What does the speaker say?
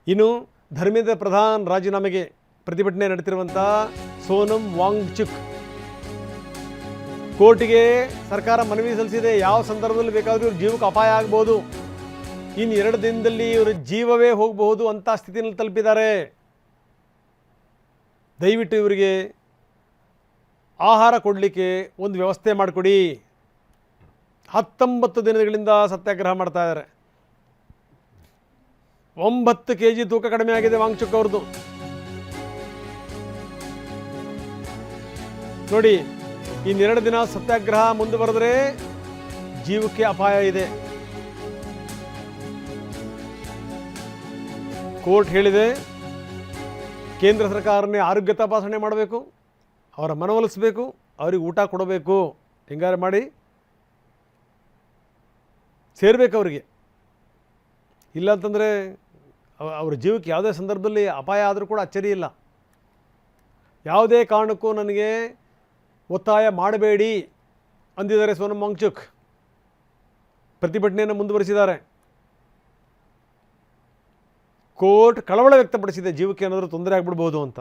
ಇನ್ನು ಧರ್ಮೇಂದ್ರ ಪ್ರಧಾನ್ ರಾಜೀನಾಮೆಗೆ ಪ್ರತಿಭಟನೆ ನಡೆಸಿರುವಂಥ ಸೋನಂ ವಾಂಗ್ಚುಕ್ ಕೋರ್ಟಿಗೆ ಸರ್ಕಾರ ಮನವಿ ಸಲ್ಲಿಸಿದೆ. ಯಾವ ಸಂದರ್ಭದಲ್ಲಿ ಬೇಕಾದರೂ ಇವ್ರ ಜೀವಕ್ಕೆ ಅಪಾಯ ಆಗ್ಬೋದು, ಇನ್ನು 2 ದಿನದಲ್ಲಿ ಇವರ ಜೀವವೇ ಹೋಗಬಹುದು ಅಂತ ಸ್ಥಿತಿಯಲ್ಲಿ ತಲುಪಿದ್ದಾರೆ. ದಯವಿಟ್ಟು ಇವರಿಗೆ ಆಹಾರ ಕೊಡಲಿಕ್ಕೆ ಒಂದು ವ್ಯವಸ್ಥೆ ಮಾಡಿಕೊಡಿ. 19 ದಿನಗಳಿಂದ ಸತ್ಯಾಗ್ರಹ ಮಾಡ್ತಾ ಇದ್ದಾರೆ. 9 kg ತೂಕ ಕಡಿಮೆ ಆಗಿದೆ ವಾಂಗ್ಚುಕ್ ಅವ್ರದ್ದು. ನೋಡಿ, ಇನ್ನು 2 ದಿನ ಸತ್ಯಾಗ್ರಹ ಮುಂದುವರೆದರೆ ಜೀವಕ್ಕೆ ಅಪಾಯ ಇದೆ. ಕೋರ್ಟ್ ಹೇಳಿದೆ, ಕೇಂದ್ರ ಸರ್ಕಾರನೇ ಆರೋಗ್ಯ ತಪಾಸಣೆ ಮಾಡಬೇಕು, ಅವರ ಮನವೊಲಿಸಬೇಕು, ಅವ್ರಿಗೆ ಊಟ ಕೊಡಬೇಕು, ಹಿಂಗಾರು ಮಾಡಿ ಸೇರಬೇಕು ಅವರಿಗೆ. ಇಲ್ಲಂತಂದರೆ ಅವ್ರ ಜೀವಕ್ಕೆ ಯಾವುದೇ ಸಂದರ್ಭದಲ್ಲಿ ಅಪಾಯ ಆದರೂ ಕೂಡ ಅಚ್ಚರಿ ಇಲ್ಲ. ಯಾವುದೇ ಕಾರಣಕ್ಕೂ ನನಗೆ ಒತ್ತಾಯ ಮಾಡಬೇಡಿ ಅಂದಿದ್ದಾರೆ ಸೋನಂ ವಾಂಗ್ಚುಕ್. ಪ್ರತಿಭಟನೆಯನ್ನು ಮುಂದುವರಿಸಿದ್ದಾರೆ. ಕೋರ್ಟ್ ಕಳವಳ ವ್ಯಕ್ತಪಡಿಸಿದೆ, ಜೀವಕ್ಕೆ ಏನಾದರೂ ತೊಂದರೆ ಆಗಿಬಿಡ್ಬೋದು ಅಂತ.